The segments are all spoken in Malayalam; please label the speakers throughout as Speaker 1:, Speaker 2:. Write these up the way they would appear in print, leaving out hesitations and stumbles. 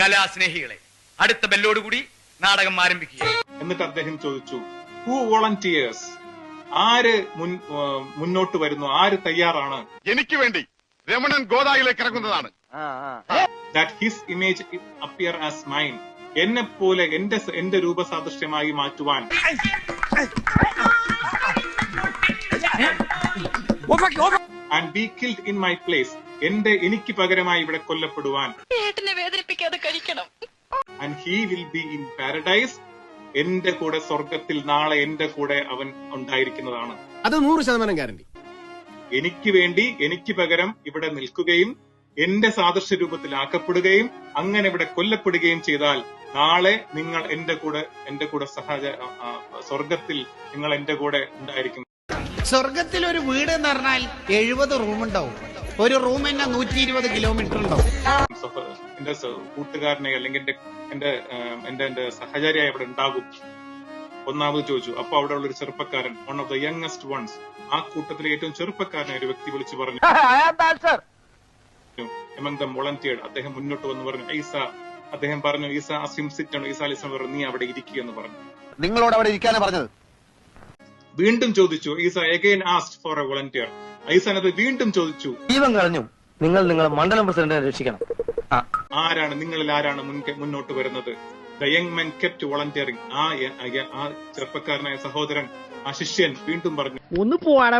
Speaker 1: കലാസ്നേഹികളെ, അടുത്ത ബെല്ലോടുകൂടി നാടകം ആരംഭിക്കുക.
Speaker 2: എന്നിട്ട് അദ്ദേഹം ചോദിച്ചു, ഹൂ വോളണ്ടിയേഴ്സ്, ആര് മുന്നോട്ട് വരുന്നു, ആര് തയ്യാറാണ്?
Speaker 3: എനിക്ക് വേണ്ടി Ramanan ഗോദായിലേക്ക് ഇറങ്ങുന്നതാണ്.
Speaker 2: That his image appear as mine, എന്നെ പോലെ എന്റെ രൂപസാദൃശ്യമായി മാറ്റുവാൻ. And be killed in my place, എനിക്ക് പകരമായി ഇവിടെ കൊല്ലപ്പെടുവാൻ.
Speaker 4: വേദനിപ്പിക്കാതെ കഴിക്കണം.
Speaker 2: And he will be in paradise, എന്റെ കൂടെ സ്വർഗത്തിൽ നാളെ എന്റെ കൂടെ അവൻ ഉണ്ടായിരിക്കുന്നതാണ്.
Speaker 5: അത് 100% ഗ്യാരണ്ടി.
Speaker 2: എനിക്ക് വേണ്ടി എനിക്ക് പകരം ഇവിടെ നിൽക്കുകയും എന്റെ സാദൃശ്യ രൂപത്തിലാക്കപ്പെടുകയും അങ്ങനെ ഇവിടെ കൊല്ലപ്പെടുകയും ചെയ്താൽ നാളെ നിങ്ങൾ എന്റെ കൂടെ സ്വർഗത്തിൽ നിങ്ങൾ എന്റെ കൂടെ ഉണ്ടായിരിക്കും.
Speaker 6: സ്വർഗത്തിൽ ഒരു വീട് എന്ന് പറഞ്ഞാൽ 70 റൂമുണ്ടാവും. ഒരു റൂം തന്നെ 120 കിലോമീറ്റർ ഉണ്ടാവും.
Speaker 2: എന്റെ കൂട്ടുകാരനെ അല്ലെങ്കിൽ എന്റെ സഹചാരിയായി അവിടെ ഉണ്ടാകും. ഒന്നാമത് ചോദിച്ചു. അപ്പൊ അവിടെ ഉള്ള ഒരു ചെറുപ്പക്കാരൻ, one of the youngest ones, ആ കൂട്ടത്തിലെ ഏറ്റവും ചെറുപ്പക്കാരനായ ഒരു വ്യക്തി വിളിച്ചു പറഞ്ഞു, എമംഗ് ദ വോളണ്ടിയർ, അദ്ദേഹം മുന്നോട്ട് വന്ന് പറഞ്ഞു, അദ്ദേഹം പറഞ്ഞു, ഈസ അസിം സിറ്റ്, ഈസ അലിസ്ലാം പറഞ്ഞു, നീ അവിടെ ഇരിക്കുക എന്ന് പറഞ്ഞു.
Speaker 7: നിങ്ങളോട് അവിടെ ഇരിക്കാനാണ് പറഞ്ഞത്.
Speaker 2: വീണ്ടും ചോദിച്ചു. Isa again asked for a volunteer. ഈസാനത് വീണ്ടും ചോദിച്ചു.
Speaker 8: ജീവൻ കളഞ്ഞു, നിങ്ങളെ മണ്ഡലം പ്രസിഡന്റിനെ രക്ഷിക്കണം.
Speaker 2: ആരാണ് നിങ്ങളിൽ ആരാണ് മുന്നോട്ട് വരുന്നത്? The young men kept volunteering. ആ ചെറുപ്പക്കാരനായ സഹോദരൻ, ആ ശിഷ്യൻ വീണ്ടും പറഞ്ഞു,
Speaker 9: ഒന്ന് പോവാടാ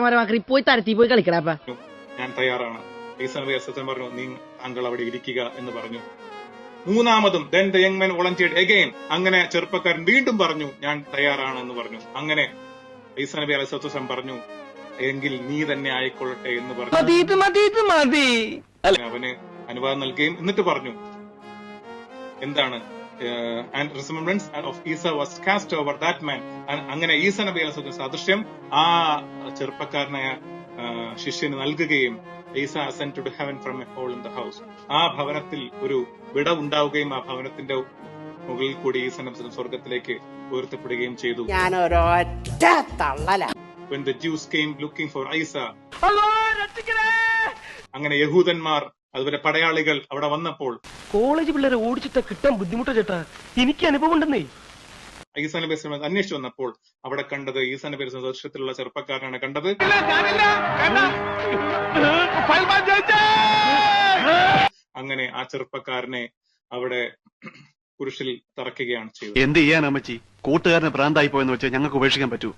Speaker 9: പോയി തരത്തി പോയി കളിക്കടാ,
Speaker 2: ഞാൻ തയ്യാറാണ്. ഈസാ നബി അലൈഹിസ്സലാം പറഞ്ഞു, താങ്കൾ അവിടെ ഇരിക്കുക എന്ന് പറഞ്ഞു. മൂന്നാമതും then the young man volunteered again. അങ്ങനെ ചെറുപ്പക്കാരൻ വീണ്ടും പറഞ്ഞു, ഞാൻ തയ്യാറാണ് എന്ന് പറഞ്ഞു. അങ്ങനെ ഈസാ നബി അലൈഹിസ്സലാം പറഞ്ഞു, എങ്കിൽ നീ തന്നെ ആയിക്കൊള്ളട്ടെ എന്ന് പറഞ്ഞു. അവന് അനുവാദം നൽകുകയും എന്നിട്ട് പറഞ്ഞു, എന്താണ്, and remembrance of Isa was cast over that man. അങ്ങനെ ഈസാ നബി അലൈഹിസ്സലാം സാദൃശ്യം ആ ചെറുപ്പക്കാരനായ ശിഷ്യന് നൽകുകയും ഈസാ ascended to heaven from a hole in the house. ആ ഭവനത്തിൽ ഒരു വിടവുണ്ടാവുകയും ആ ഭവനത്തിന്റെ മുകളിൽ കൂടി ഈസാ നബി സ്വർഗത്തിലേക്ക് ഉയർത്തപ്പെടുകയും ചെയ്തു. When the Jews came looking for Isa, അങ്ങനെ യഹൂദന്മാർ അതുപോലെ പടയാളികൾ അവിടെ വന്നപ്പോൾ,
Speaker 8: കോളേജ് പിള്ളേരെ ഓടിച്ചിട്ട് കിട്ടാൻ ബുദ്ധിമുട്ടോ ചേട്ടാ, എനിക്ക് അനുഭവം ഉണ്ടെന്നേ.
Speaker 2: ഈസാ നബി അലൈഹിസ്സലാം അന്വേഷിച്ചു വന്നപ്പോൾ അവിടെ കണ്ടത് ഈസാ നബി അലൈഹിസ്സലാം ദർശനത്തിലുള്ള ചെറുപ്പക്കാരനാണ് കണ്ടത്. അങ്ങനെ ആ ചെറുപ്പക്കാരനെ അവിടെ കുരിശിൽ തറക്കുകയാണ് ചെയ്തത്.
Speaker 3: എന്ത് ചെയ്യാൻ അമ്മച്ചി, കൂട്ടുകാരന് ഭ്രാന്തായി പോയെന്ന് വെച്ചാൽ ഞങ്ങൾക്ക് ഉപേക്ഷിക്കാൻ പറ്റൂ.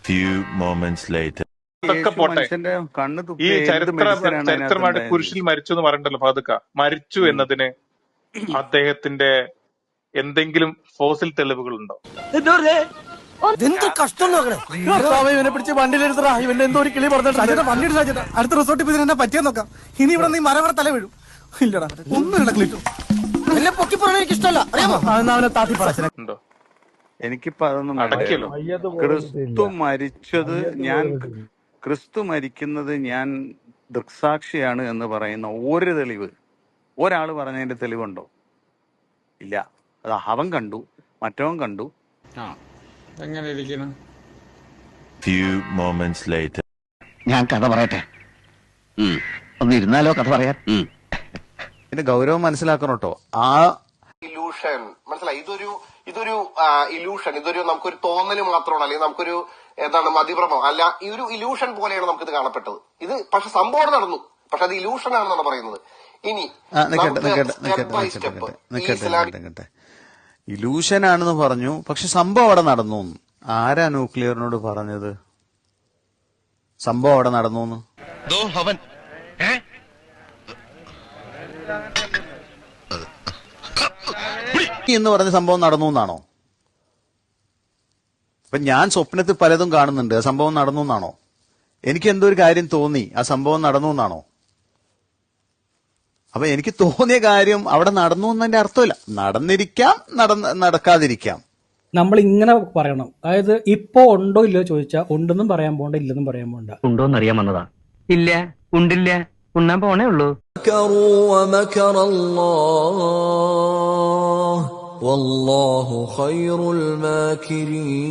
Speaker 10: അതൊക്കെ പോട്ടെ, ഈ ചരിത്രമായിട്ട് കുരിശിൽ മരിച്ചു എന്ന് പറയണ്ടല്ലോ ഫാദുക്ക. മരിച്ചു എന്നതിന് അദ്ദേഹത്തിന്റെ എന്തെങ്കിലും ഫോസിൽ തെളിവുകളുണ്ടോ?
Speaker 5: കഷ്ടം ഇവനെ പിടിച്ച് വണ്ടിയിലെടുത്തടാ, ഇവന്റെ എന്തോ ഒരു കിളി പറഞ്ഞിട്ട് വണ്ടി അടുത്ത റിസോർട്ടിൽ പോയി എന്നെ പറ്റിയാ നോക്കാം. ഇനി ഇവിടെ നീ മരവറ തല വീഴും. ഇല്ലടാ, ഒന്നും ഇടക്കളിട്ടു. എന്നെ പൊക്കി പറയാൻ എനിക്ക് ഇഷ്ടമല്ല.
Speaker 10: ഉണ്ടോ?
Speaker 11: എനിക്കിപ്പോ അതൊന്നും ക്രിസ്തു മരിക്കുന്നത് ഞാൻ ദൃക്സാക്ഷിയാണ് എന്ന് പറയുന്ന ഒരു തെളിവ് ഒരാൾ പറഞ്ഞതിന്റെ തെളിവുണ്ടോ? ഇല്ല. അത് അവൻ കണ്ടു, മറ്റവൻ കണ്ടു.
Speaker 6: എങ്ങനെ ഇരിക്കണം?
Speaker 7: ഞാൻ കഥ പറയട്ടെ, ഒന്ന് ഇരുന്നാലോ കഥ പറയാൻ?
Speaker 11: ഇതിന്റെ ഗൗരവം മനസ്സിലാക്കണം കേട്ടോ. ആ
Speaker 12: ഇലൂഷൻ മനസ്സിലായി. ഇതൊരു ഇലൂഷൻ, ഇതൊരു നമുക്കൊരു തോന്നല് മാത്രമാണ്, അല്ലെങ്കിൽ നമുക്കൊരു എന്താണ് മതിഭ്രമം അല്ല. ഈ ഒരു ഇലൂഷൻ പോലെയാണ് നമുക്കിത് കാണപ്പെട്ടത്. ഇത് പക്ഷെ സംഭവം നടന്നു, പക്ഷെ അത് ഇലൂഷൻ ആണെന്നാണ് പറയുന്നത്. ഇനി
Speaker 11: ഇലൂഷൻ ആണെന്ന് പറഞ്ഞു, പക്ഷെ സംഭവം അവിടെ നടന്നു. ആരാ ന്യൂക്ലിയറിനോട് പറഞ്ഞത് സംഭവം അവിടെ നടന്നു എന്ന് പറഞ്ഞ സംഭവം നടന്നു എന്നാണോ? അപ്പൊ ഞാൻ സ്വപ്നത്തിൽ പലതും കാണുന്നുണ്ട്, ആ സംഭവം നടന്നു എന്നാണോ? എനിക്ക് എന്തോ ഒരു കാര്യം തോന്നി, ആ സംഭവം നടന്നു എന്നാണോ? അപ്പൊ എനിക്ക് തോന്നിയ കാര്യം അവിടെ നടന്നു എന്നതിന്റെ അർത്ഥമില്ല. നടന്നിരിക്കാം, നടക്കാതിരിക്കാം.
Speaker 13: നമ്മൾ ഇങ്ങനെ പറയണം. അതായത് ഇപ്പോ ഉണ്ടോ ഇല്ലയോ ചോദിച്ചാൽ ഉണ്ടെന്നും പറയാൻ പോണ്ട, ഇല്ലെന്നും പറയാൻ പോണ്ട.
Speaker 8: ഉണ്ടോന്ന് അറിയാൻ വന്നതാ. ഇല്ല, ഉണ്ടില്ല, ഉണ്ണാൻ പോണേ ഉള്ളൂ.
Speaker 14: والله خير الماكرين.